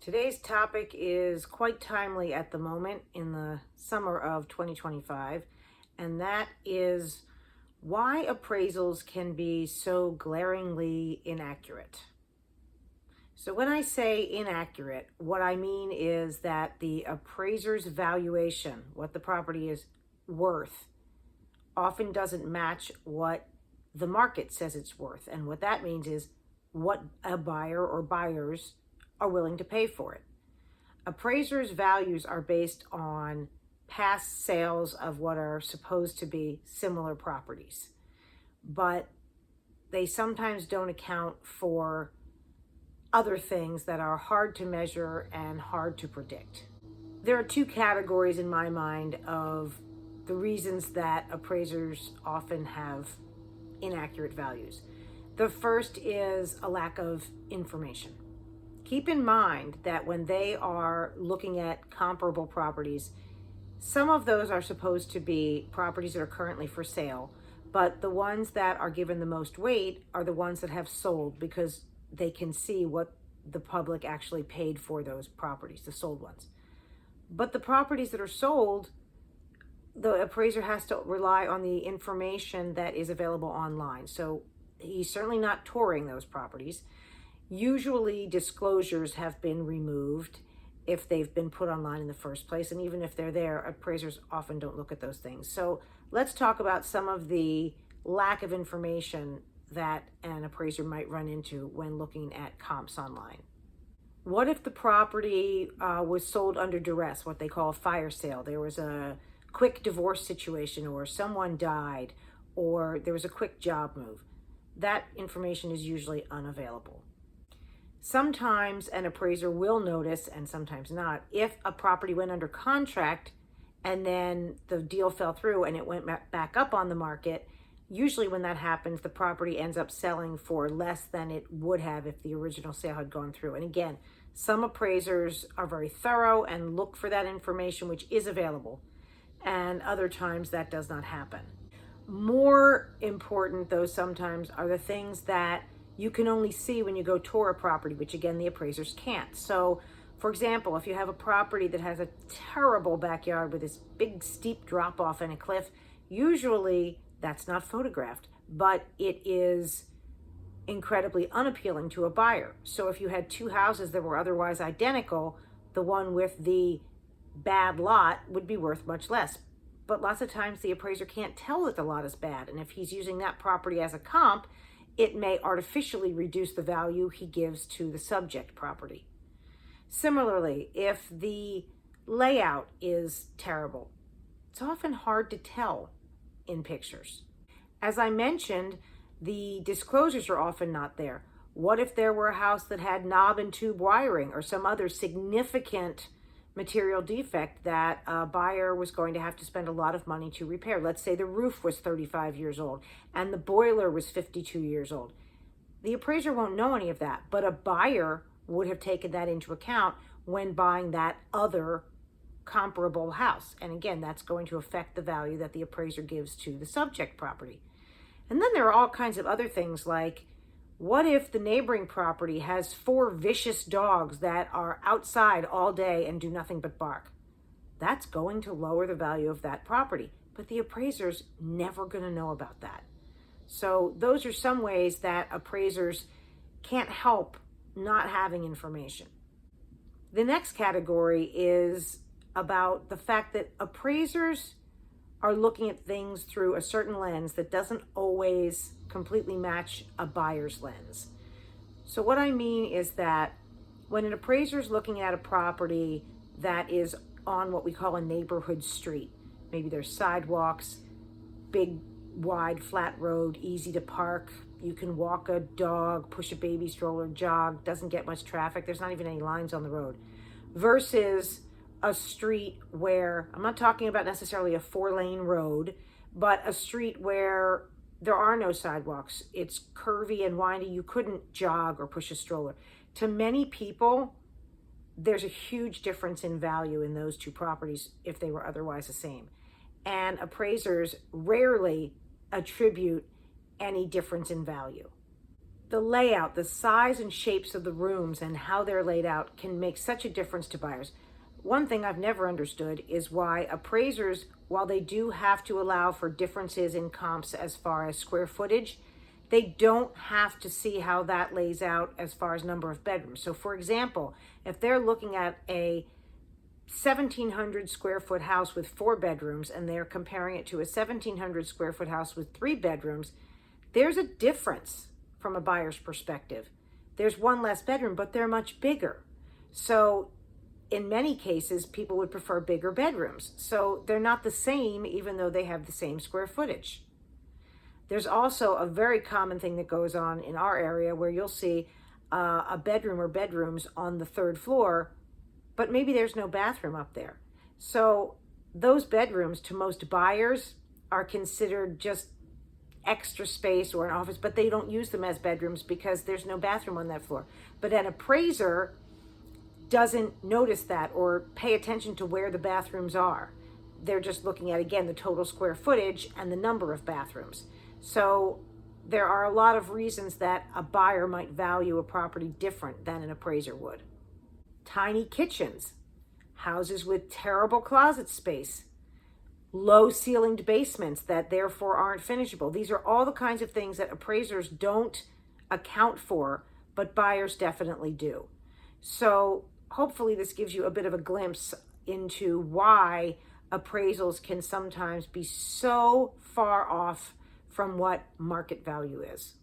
Today's topic is quite timely at the moment in the summer of 2025, and that is why appraisals can be so glaringly inaccurate. So when I say inaccurate, what I mean is that the appraiser's valuation, what the property is worth, often doesn't match what the market says it's worth. And what that means is what a buyer or buyers are willing to pay for it. Appraisers' values are based on past sales of what are supposed to be similar properties, but they sometimes don't account for other things that are hard to measure and hard to predict. There are two categories in my mind of the reasons that appraisers often have inaccurate values. The first is a lack of information. Keep in mind that when they are looking at comparable properties, some of those are supposed to be properties that are currently for sale, but the ones that are given the most weight are the ones that have sold because they can see what the public actually paid for those properties, the sold ones. But the properties that are sold, the appraiser has to rely on the information that is available online. So he's certainly not touring those properties. Usually disclosures have been removed if they've been put online in the first place. And even if they're there, appraisers often don't look at those things. So let's talk about some of the lack of information that an appraiser might run into when looking at comps online. What if the property was sold under duress, what they call a fire sale? There was a quick divorce situation, or someone died, or there was a quick job move. That information is usually unavailable. Sometimes an appraiser will notice, and sometimes not, if a property went under contract and then the deal fell through and it went back up on the market. Usually when that happens, the property ends up selling for less than it would have if the original sale had gone through. And again, some appraisers are very thorough and look for that information, which is available, and other times that does not happen. More important, though, sometimes are the things that you can only see when you go tour a property, which again, the appraisers can't. So for example, if you have a property that has a terrible backyard with this big steep drop off and a cliff, usually that's not photographed, but it is incredibly unappealing to a buyer. So if you had two houses that were otherwise identical, the one with the bad lot would be worth much less. But lots of times the appraiser can't tell that the lot is bad. And if he's using that property as a comp, it may artificially reduce the value he gives to the subject property. Similarly, if the layout is terrible, it's often hard to tell in pictures. As I mentioned, the disclosures are often not there. What if there were a house that had knob and tube wiring or some other significant material defect that a buyer was going to have to spend a lot of money to repair? Let's say the roof was 35 years old and the boiler was 52 years old. The appraiser won't know any of that, but a buyer would have taken that into account when buying that other comparable house. And again, that's going to affect the value that the appraiser gives to the subject property. And then there are all kinds of other things like, what if the neighboring property has 4 vicious dogs that are outside all day and do nothing but bark? That's going to lower the value of that property, but the appraiser's never going to know about that. So those are some ways that appraisers can't help not having information. The next category is about the fact that appraisers are looking at things through a certain lens that doesn't always completely match a buyer's lens. So what I mean is that when an appraiser is looking at a property that is on what we call a neighborhood street, maybe there's sidewalks, big, wide, flat road, easy to park, you can walk a dog, push a baby stroller, jog, doesn't get much traffic, there's not even any lines on the road, versus a street where, I'm not talking about necessarily a 4-lane road, but a street where there are no sidewalks. It's curvy and windy. You couldn't jog or push a stroller. To many people, there's a huge difference in value in those two properties if they were otherwise the same. And appraisers rarely attribute any difference in value. The layout, the size and shapes of the rooms and how they're laid out can make such a difference to buyers. One thing I've never understood is why appraisers, while they do have to allow for differences in comps as far as square footage, they don't have to see how that lays out as far as number of bedrooms. So for example, if they're looking at a 1,700 square foot house with 4 bedrooms and they're comparing it to a 1,700 square foot house with 3 bedrooms, there's a difference from a buyer's perspective. There's one less bedroom, but they're much bigger. So in many cases, people would prefer bigger bedrooms. So they're not the same, even though they have the same square footage. There's also a very common thing that goes on in our area where you'll see a bedroom or bedrooms on the 3rd floor, but maybe there's no bathroom up there. So those bedrooms to most buyers are considered just extra space or an office, but they don't use them as bedrooms because there's no bathroom on that floor. But an appraiser doesn't notice that or pay attention to where the bathrooms are. They're just looking at, again, the total square footage and the number of bathrooms. So there are a lot of reasons that a buyer might value a property different than an appraiser would. Tiny kitchens, houses with terrible closet space, low ceilinged basements that therefore aren't finishable. These are all the kinds of things that appraisers don't account for, but buyers definitely do. So hopefully this gives you a bit of a glimpse into why appraisals can sometimes be so far off from what market value is.